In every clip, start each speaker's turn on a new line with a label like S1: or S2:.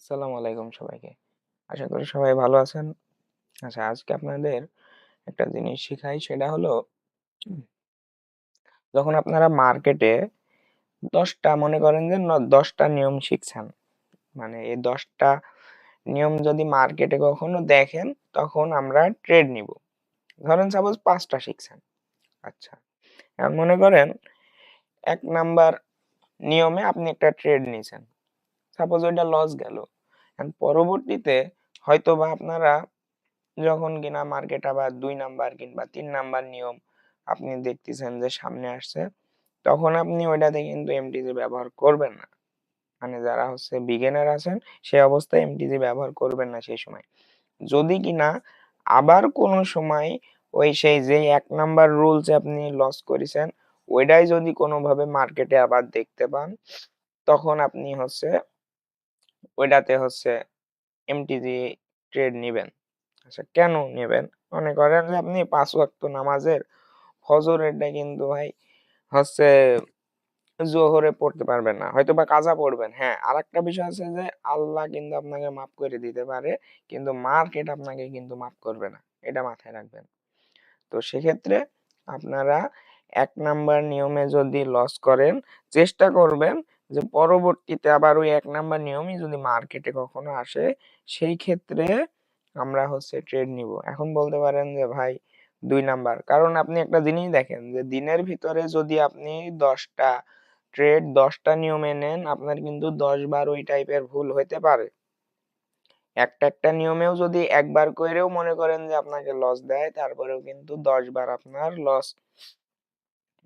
S1: আসসালামু আলাইকুম সবাইকে। আশা করি সবাই ভালো আছেন। আচ্ছা, আজকে আপনাদের একটা জিনিস শিখাই, সেটা হলো উম, যখন আপনারা মার্কেটে ১০ টা মনে করেন যে ১০ টা নিয়ম শিখছেন। মানে এই ১০ টা নিয়ম যদি মার্কেটে কখনো দেখেন, তখন আমরা ট্রেড নিব। ধরেন সাপোজ ৫ টা শিখছেন। আচ্ছা। এখন মনে করেন ১ নাম্বার নিয়মে আপনি একটা ট্রেড নিছেন। সাপোজ ওইটা লস গেল। এখন পরবর্তীতে হয়তোবা আপনারা যখন কিনা মার্কেট আবার ২ নাম্বার কিংবা ৩ নাম্বার নিয়ম আপনি দেখতেছেন যে সামনে আসছে, তখন আপনি ওইটাতে কিন্তু এমটিজি ব্যবহার করবেন না। মানে যারা হচ্ছে বিগিনার আছেন, সেই অবস্থায় এমটিজি ব্যবহার করবেন না সেই সময়। যদি কিনা আবার কোনো সময় ওই সেই যেই ১ নাম্বার রুলস এ আপনি লস করেছেন, ওইটাই যদি কোনোভাবে মার্কেটে আবার দেখতে পান, তখন আপনি হচ্ছে ওইটাতে হচ্ছে এমটিজি ট্রেড নিবেন। আচ্ছা, কেন নেবেন? মনে করেন যে আপনি ৫ ওয়াক্ত নামাজের ফজরেরটা কিন্তু ভাই হচ্ছে জোহরে পড়তে পারবেন না। হয়তোবা কাজা পড়বেন। হ্যাঁ, আরেকটা বিষয় আছে যে আল্লাহ কিন্তু আপনাকে মাফ করে দিতে পারে। কিন্তু মার্কেট আপনাকে কিন্তু মাফ করবে না। এটা মাথায় রাখবেন। তো সেক্ষেত্রে আপনারা ১ নাম্বার নিয়মে যদি লস করেন, চেষ্টা করবেন যে পরবর্তীতে আবার ওই ১ নাম্বার নিয়মই যদি মার্কেটে কখনো আসে, সেই ক্ষেত্রে আমরা হচ্ছে ট্রেড নিব। এখন বলতে পারেন যে ভাই ২ নাম্বার। কারণ আপনি একটা জিনিস দেখেন যে দিনের ভিতরে যদি আপনি ১০ টা ট্রেড ১০ টা নিয়মে নেন, আপনার কিন্তু ১০ বার ওই টাইপের ভুল হইতে পারে। একটা নিয়মেও যদি একবার কইরেও মনে করেন যে আপনাকে লস দেয়, তারপরেও কিন্তু ১০ বার আপনার লস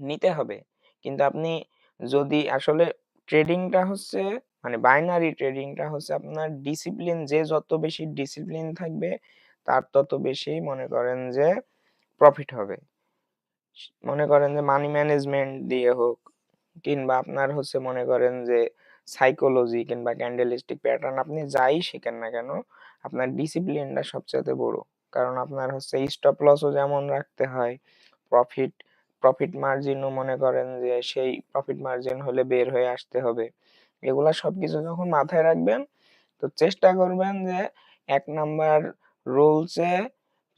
S1: নিতে হবে। কিন্তু আপনি যদি আসলে ট্রেডিংটা হচ্ছে মানে বাইনারি ট্রেডিংটা হচ্ছে আপনার ডিসিপ্লিন, যে যত বেশি ডিসিপ্লিন থাকবে, তার তত বেশি মনে করেন যে প্রফিট হবে। মনে করেন যে মানি ম্যানেজমেন্ট দিয়ে হোক কিংবা আপনার হচ্ছে মনে করেন যে সাইকোলজি কিংবা ক্যান্ডেলিস্টিক প্যাটার্ন, আপনি যাই শিখেন না কেন, আপনার ডিসিপ্লিনটা সবচাইতে বড়। কারণ আপনার হচ্ছে স্টপ লসও যেমন রাখতে হয়, প্রফিট প্রফিট মার্জিনও মনে করেন যে সেই প্রফিট মার্জিন হলে বের হয়ে আসতে হবে। এগুলা সবকিছু যখন মাথায় রাখবেন, তো চেষ্টা করবেন যে ১ নাম্বার রুলসে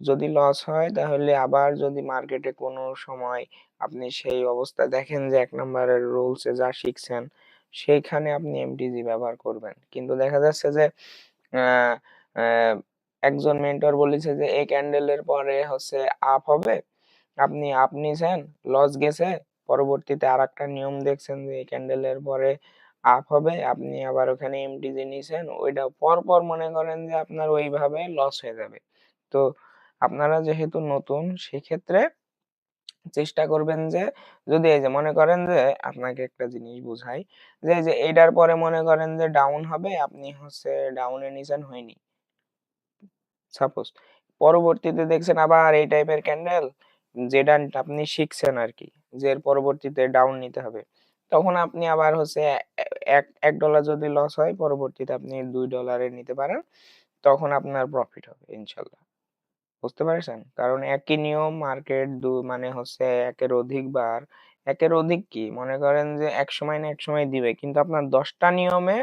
S1: যদি লস হয়, তাহলে আবার যদি মার্কেটে কোনো সময় আপনি সেই অবস্থায় দেখেন যে ১ নাম্বারের রুলসে যা শিখছেন, সেইখানে আপনি এমটিজি ব্যবহার করবেন। কিন্তু দেখা যাচ্ছে যে আ আ একজন মেন্টর বলেছে যে এই ক্যান্ডেলের পরে হচ্ছে আপ হবে। আপনি আপ নিছেন, লস গেছে। পরবর্তীতে আরেকটা নিয়ম দেখছেন যে এই ক্যান্ডেলের পরে আপ হবে। আপনি আবার ওখানে এমটিজি নিছেন। ওইটা পরপর মনে করেন যে আপনার ওইভাবে লস হয়ে যাবে। তো আপনারা যেহেতু নতুন, সেক্ষেত্রে চেষ্টা করবেন যে যদি এই যে মনে করেন যে আপনাকে একটা জিনিস বুঝাই, যে এই যে এইটার পরে মনে করেন যে ডাউন হবে, আপনি হচ্ছে ডাউনে নিছেন, হয়নি। সাপোজ পরবর্তীতে দেখছেন আবার এই টাইপের ক্যান্ডেল, যেটা আপনি শিখছেন আরকি যে এর পরবর্তীতে ডাউন নিতে হবে। তখন আপনি আবার হচ্ছে $১ যদি লস হয়, পরবর্তীতে আপনি $২ এ নিতে পারেন। তখন আপনার প্রফিট হবে ইনশাআল্লাহ। বুঝতে পারছেন? কারণ একই নিয়ম মার্কেট মানে হচ্ছে একের অধিকবার, একের অধিক কি মনে করেন যে একসময় না একসময় দিবে। কিন্তু আপনার ১০ টা নিয়মে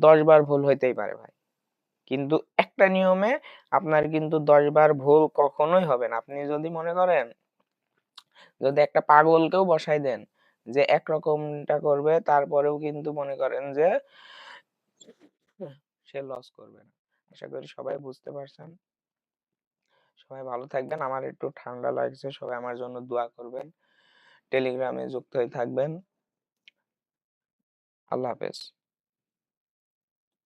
S1: ১০ বার ভুল হইতেই পারে ভাই। কিন্তু একটা নিয়মে আপনার কিন্তু ১০ বার ভুল কখনোই হবে না। আপনি যদি মনে করেন, যদি একটা পাগলকেও বসায় দেন যে একরকমটা করবে, তারপরেও কিন্তু মনে করেন যে সে লস করবে না। আশা করি সবাই বুঝতে পারছেন। সবাই ভালো থাকবেন। আমার একটু ঠান্ডা লাগছে। সবাই আমার জন্য দোয়া করবেন। টেলিগ্রামে যুক্ত হয়ে থাকবেন। আল্লাহ হাফেজ।